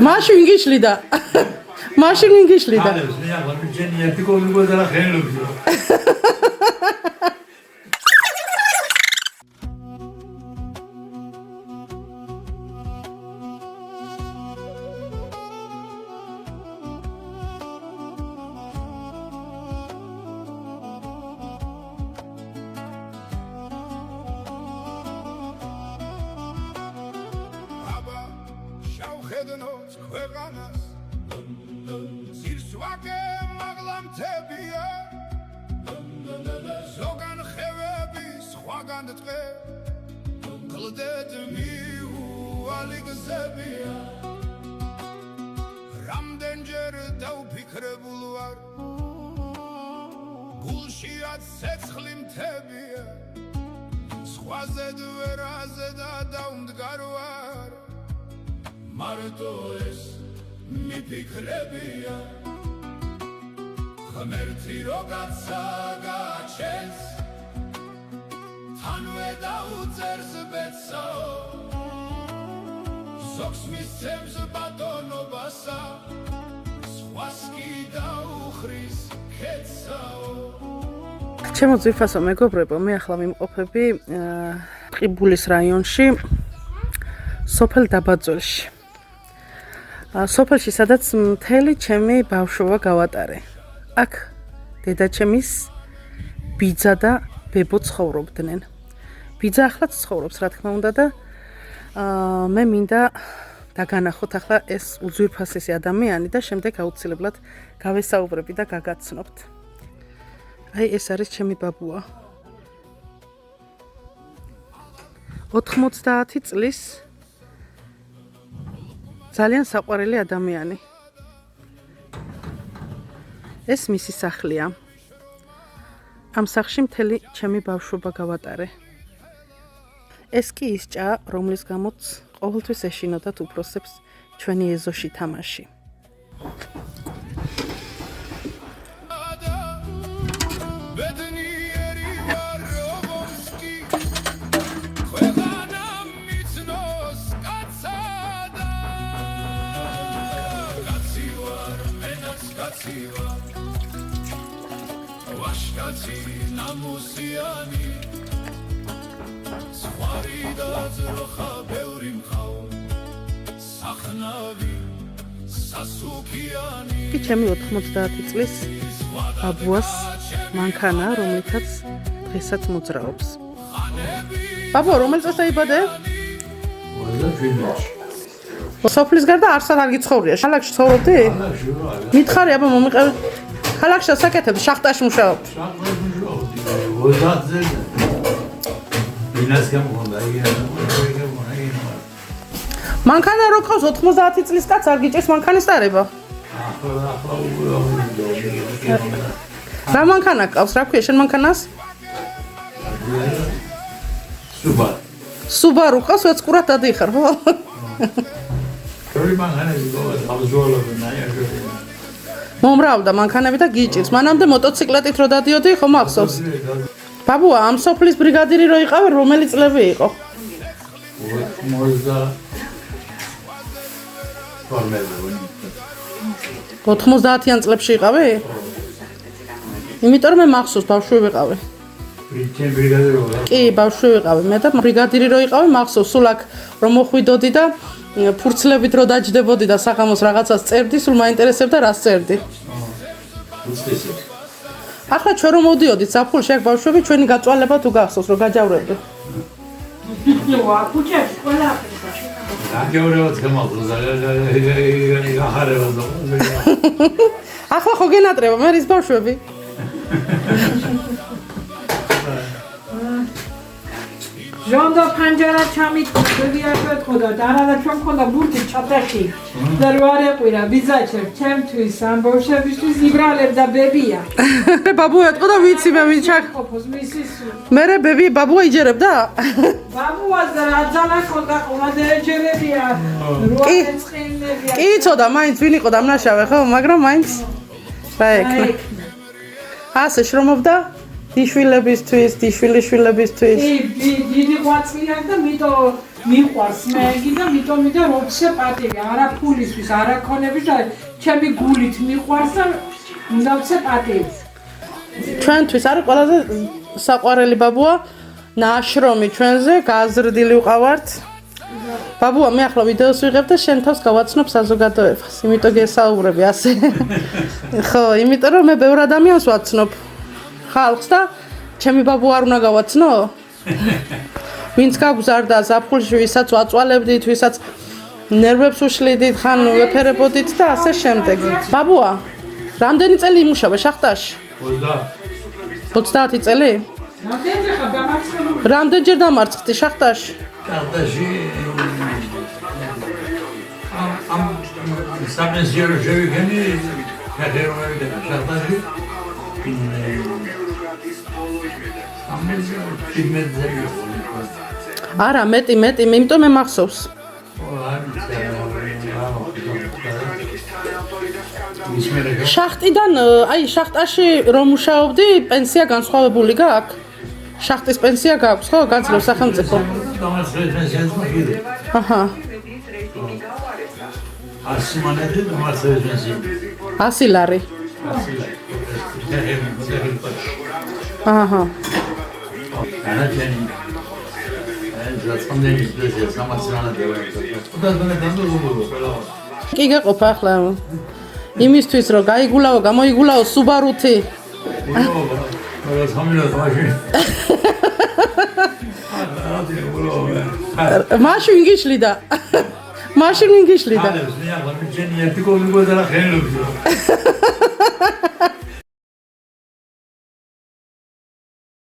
მაშინ გიშლიდა. მაშინ გიშლიდა. ჩემო ძვირფასო მეგობრებო, მე ახლა ვიმყოფები ყიბულის რაიონში, სოფელ დაბაძოლში. სოფელში, სადაც მთელი ჩემი ბავშვობა გავატარე. აქ დედაჩემის ბიძა და ბებო ცხოვრობდნენ. ბიძა ახლაც ცხოვრობს, რა თქმა უნდა და მე მინდა დაგანახოთ ახლა ეს უძვირფასესი ადამიანი და შემდეგ აუცილებლად გავესაუბრები და გაგაცნობთ. აი ეს არის ჩემი ბაბუა. 90 წლის ძალიან საყვარელი ადამიანი. ეს მისი სახლია. ამ სახლში მთელი ჩემი ბავშვობა გავატარე. ეს კი ის ჭა, რომლის გამოც ყოველთვის ეშინოდათ უფროსებს ჩვენი ეზოში თამაში. კი ჩემი 90 წლის ბაბუას მანქანა, რომლითაც დღესაც მოძრაობს. ბაბუა, რომელ წელს დაიბადე? 27-ში. სოფლის გარდა არსად არ გიცხოვრია. ქალაქში ცხოვრობდი? მითხარი, აბა მომიყევი. ქალაქში საკეთებ, შახტაში მუშაობ. მანქანა რო ყავს 90 წლის კაც არ გიჭირს მანქანის დარება? რა მანქანა ყავს? რა ქვია შენ მანქანას? სუბარუ ყავს, ვეცკურად დადიხარ, ხო? მომრავდა მანქანები და გიჭირს. მანამდე მოტოციკლეტით რო დადიოდი, ხო მახსოვს? ბაბუა, ამ სოფლის ბრიგადირი რო იყავი, რომელი წლები იყო? 90-იან წლებში იყავი? იმიტომ მე მახსოვს, ბავშვი ვიყავი. კი, ბავშვი ვიყავი. მე და ბრიგადირი რო იყავი, მახსოვს, სულ აქ რომ მოხვიდოდი და ფურცლებით რო დაჯდებოდი და საღამოს რაღაცას წერდი, სულ მაინტერესებდა რას წერდი. ახლა ჩვენ რომ მოდიოდით ზაფხულში აქ ბავშვები, ჩვენი გაწვალება თუ გახსოვს, რომ გაჯავრებდი. ქუჩებში ყველა აფრიკა. ახლა ხო გენატრება მე რის ბავშვები? ჟონდა პანჯარა ჩამიტყვი აკეთხოდა და არა ჩვენ მქონდა ბურთი ჩატრაში და რო არ ეყვირა ბიზაჩებ ჩემთვის ამ ბავშვებისთვის იბრალებ და ბებია. ბაბუა ეთყო და ვიცი მე ვიჩახ. მე ბები ბაბუა იჯერებდა? ბაბუას და რა ძალა ხონდა ყოლადე ეჯერებია. რო ეწყინებია. კი იცოდა მაინც ვინ იყო დამნაშავე ხო, მაგრამ მაინც რა ეკნა. ასე შრომობდა? დიშვილებისთვის, დიშვილიშვილებისთვის. დიდი ყვაწლი აქვს და მიყვარს მეგი და მიტომიდა როცა პატივი, არა ფულისთვის, არა ქონების და ჩემი გულით მიყვარს და უნდა ვცე პატივი. ჩვენთვის არის ყველაზე საყვარელი ბაბუა ნაშრომი ჩვენზე გაზრდილი ვყავართ. ბაბუა მე ახლა ვიდეოს ვიღებ და შენ თავს გავაცნობ საზოგადოებას, იმიტომ გესაუბრები ასე. ხო, იმიტომ რომ მე ბევრ ადამიანს ვაცნობ ხალხს და ჩემი ბაბუა არ უნდა გავაცნო? ვინც გაგზარდა ზაფხულში, ვისაც ვაწვალებდით, ვისაც ნერვებს უშლიდით, ხან ვეფერებოდით და ასე შემდეგ. ბაბუა, რამდენი წელი იმუშავე შახტაში? 30 წელი? რამდენჯერ დამარცხდი შახტაში? შახტაში ამ სამეზიარო შევიგენი ფედერალური შახტაში არა, მეტი, იმიტომ მე მახსოვს. შახტიდან, აი, შახტაში რომ მუშაობდი, პენსია განსხვავებული გაქვს? შახტის პენსია გაქვს, ხო? გაძლევს სახელმწიფო. აჰა. 100 მონეტი დამასწრებს პენსია. 100 ლარი. აჰა. არა ჩემი. ზაცამდენი პენსია 300 ლარი. კი გაყოფ ახლა. იმისთვის რომ გაიგულაო, გამოიგულაო სუბარუთი. არა სამილად მაშინ. მაშინ გიშლიდა. მაშინ გიშლიდა. მე ახლა მე ჯენი ერთი კოლეგა და ხელობ.